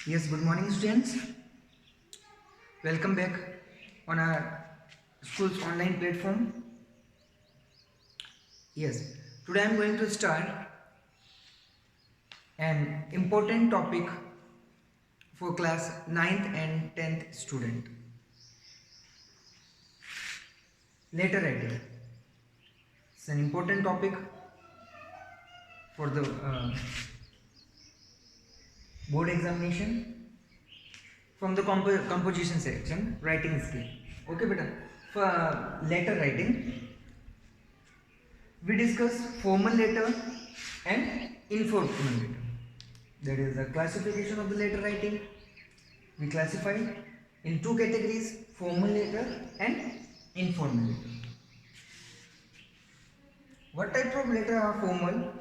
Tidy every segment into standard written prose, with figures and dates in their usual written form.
Yes, good morning, students. Welcome back on our school's online platform. Yes, today I am going to start an important topic for class 9th and 10th student. Letter writing. It's an important topic for the board examination from the composition section, writing skill. Okay, beta. For letter writing, we discuss formal letter and informal letter. That is the classification of the letter writing. We classify in two categories: formal letter and informal letter. What type of letter are formal?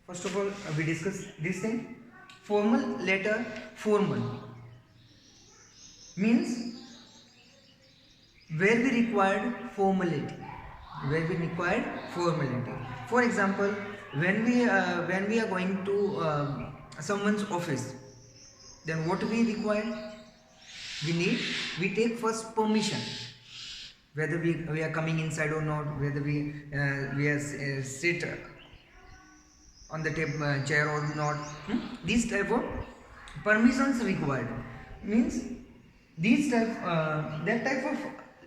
First of all, we discuss this thing. Formal letter, formal means where we required formality. Where we required formality. For example, when we are going to someone's office, then what we require? We take first permission, whether we are coming inside or not, whether we are sit on the chair or not. These type of permissions required means these type that type of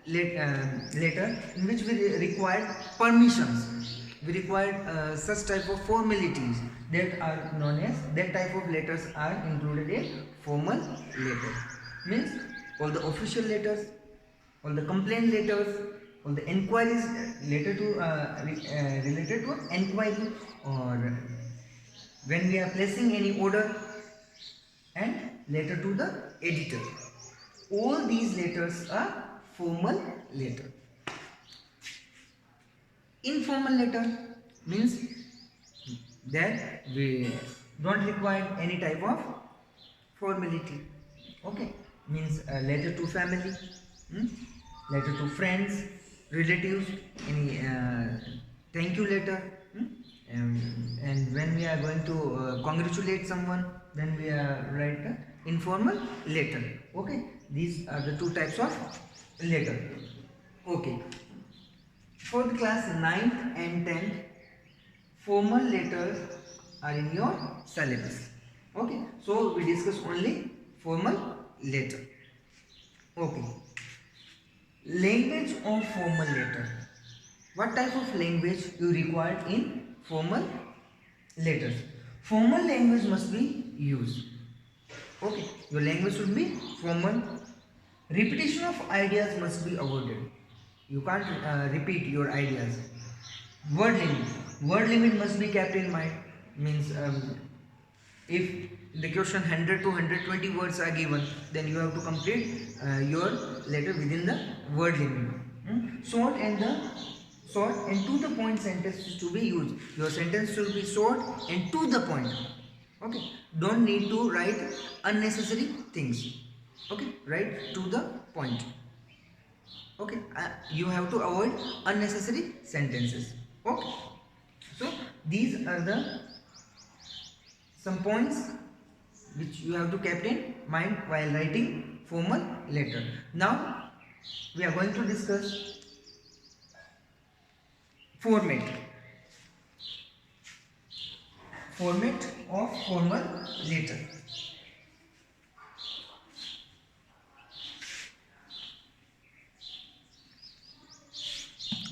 letter in which we require permissions. We require such type of formalities that are known as, that type of letters are included in formal letter. Means all the official letters, all the complaint letters, all the enquiries related to enquiry, or when we are placing any order, and letter to the editor. All these letters are formal letter. Informal letter means that we don't require any type of formality. Okay, means a letter to family, letter to friends, relatives, any thank you letter, and when we are going to congratulate someone, then we write the informal letter. Okay, these are the two types of letter. Okay, for the class 9th and 10th, formal letters are in your syllabus. Okay, so we discuss only formal letter. Okay, language of formal letter. What type of language you require in formal letters? Formal language must be used. Okay, your language should be formal. Repetition of ideas must be avoided. You can't repeat your ideas. Word limit. Word limit must be kept in mind. Means if the question 100 to 120 words are given, then you have to complete your letter within the word limit. Short and to the point sentences to be used. Your sentence should be short and to the point. Okay, don't need to write unnecessary things. Okay, write to the point. Okay, you have to avoid unnecessary sentences. Okay, so these are the some points which you have to keep in mind while writing formal letter. Now we are going to discuss format of formal letter.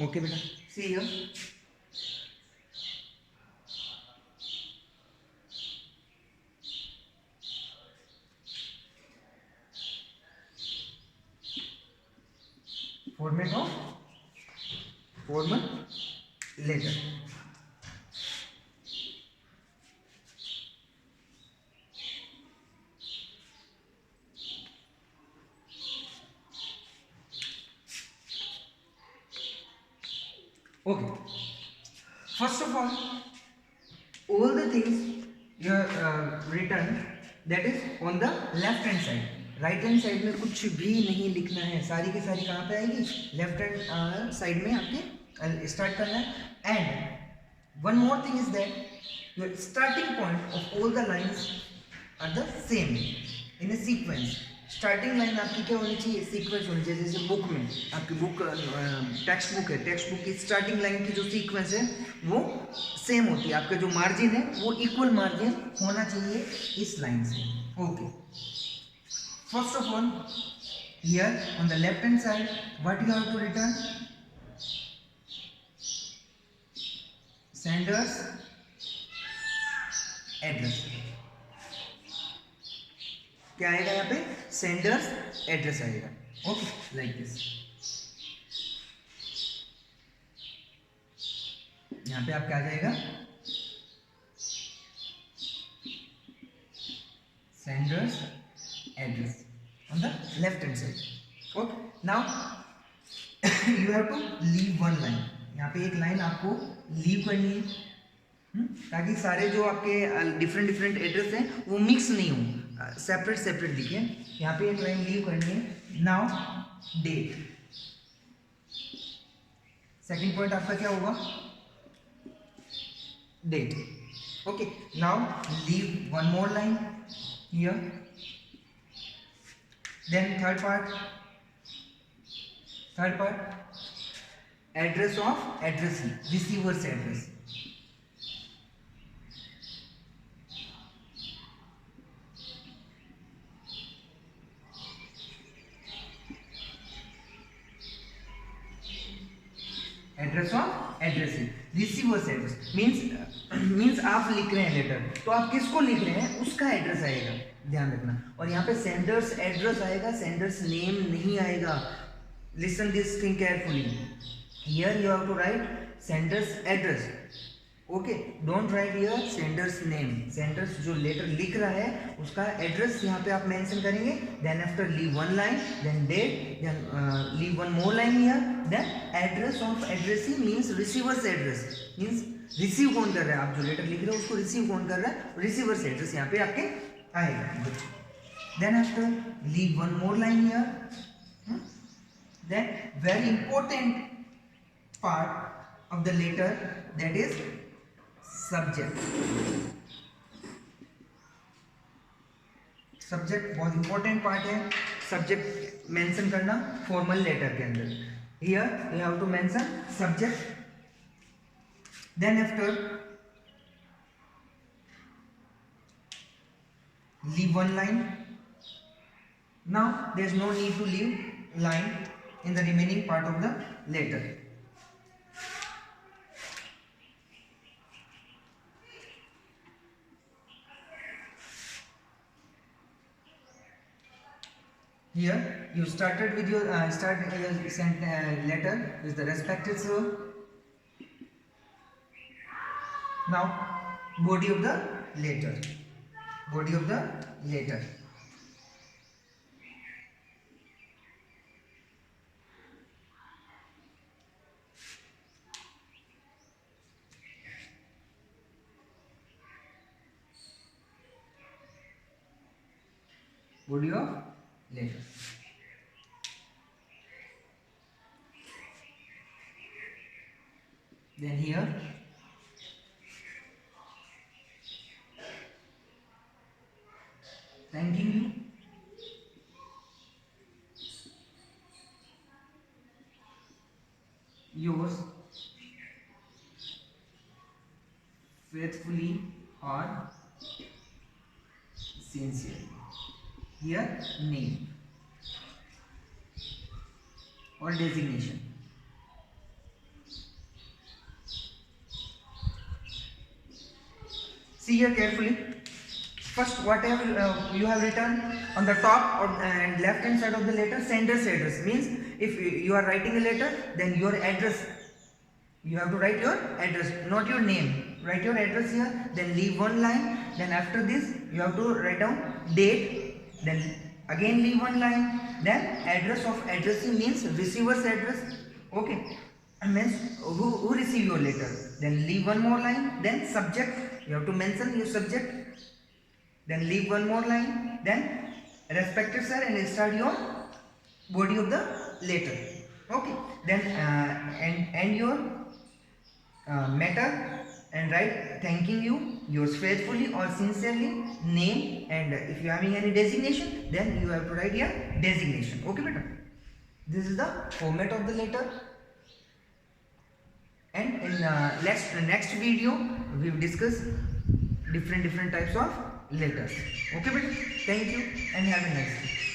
Okay, beta, see here. Format of formal letter. Okay, first of all the things you have written, that is on the left hand side. Right hand side में कुछ भी नहीं लिखना है, सारी की सारी कहाँ पे आएगी? लेफ्ट हैंड साइड में आपके स्टार्ट करना है. And one more thing is that your starting point of all the lines are the same. In A sequence. Starting line आपकी क्या होनी चाहिए, सीक्वेंस होनी चाहिए। जैसे बुक में आपकी बुक टेक्स्ट बुक है, टेक्स्ट बुक की स्टार्टिंग लाइन की जो सीक्वेंस है वो सेम होती है। आपका जो मार्जिन है वो इक्वल मार्जिन होना चाहिए इस लाइन से। Okay, first of all here on the left hand side what you have to return, sender's address. क्या आएगा यहाँ पे, सेंडर्स एड्रेस आएगा। Okay, like this. यहाँ पे आप क्या आ जाएगा, sender's address on the left hand side. Okay, now you have to leave one line. यहाँ पे एक लाइन आपको लीव करनी है, ताकि सारे जो आपके डिफरेंट डिफरेंट एड्रेस हैं वो मिक्स नहीं हो, सेपरेट सेपरेट दिखे। यहाँ पे एक लाइन लीव करनी है। नाउ डेट, सेकंड पॉइंट आपका क्या होगा, date. Okay, now leave one more line here. Then third part address of addressee, receiver's address. Address of addressee, receiver's address means आप लिख रहे हैं लेटर, तो आप किसको लिख रहे हैं उसका एड्रेस आएगा, ध्यान रखना। और यहाँ पे सेंडर्स एड्रेस आएगा, सेंडर्स नेम नहीं आएगा। Listen this thing carefully. Here you have to write sender's address. Okay, don't write here sender's name. Sender's जो लेटर लिख रहा है उसका एड्रेस यहाँ पे आप मेंशन करेंगे। Then after leave one line, then date, then leave one more line here, then address of addressee means receiver's address, means receive कौन कर रहा है, आप जो लेटर लिख रहे हो उसको रिसीव कौन कर रहा है, रिसीवर्स एड्रेस यहाँ पे आपके आएगा। Then after leave one more line here, then very important part of the letter, that is subject. Subject बहुत इंपॉर्टेंट पार्ट है, सब्जेक्ट मेंशन करना फॉर्मल लेटर के अंदर। Here you have to mention subject. Then after leave one line. Now there is no need to leave line in the remaining part of the letter. Here you started with your letter with the respected slow. Now body of the letter. Body of the letter. Body of letter. Then here thanking you, yours faithfully or sincerely. Here name or designation. See here carefully. First, whatever you have written on the top or and left hand side of the letter, sender's address means if you are writing a letter, then your address, you have to write your address, not your name. Write your address here, then leave one line, then after this you have to write down date, then again leave one line, then address of addressee means receiver's address. Okay, means who receive your letter, then leave one more line, then subject, you have to mention your subject, then leave one more line, then respected sir, and start your body of the letter. Okay, then and your matter and write thanking you, yours faithfully or sincerely, name, and if you are having any designation, then you have to write your designation. Okay, beta. This is the format of the letter. And in next video we will discuss different types of letters. Okay, beta. Thank you and have a nice day.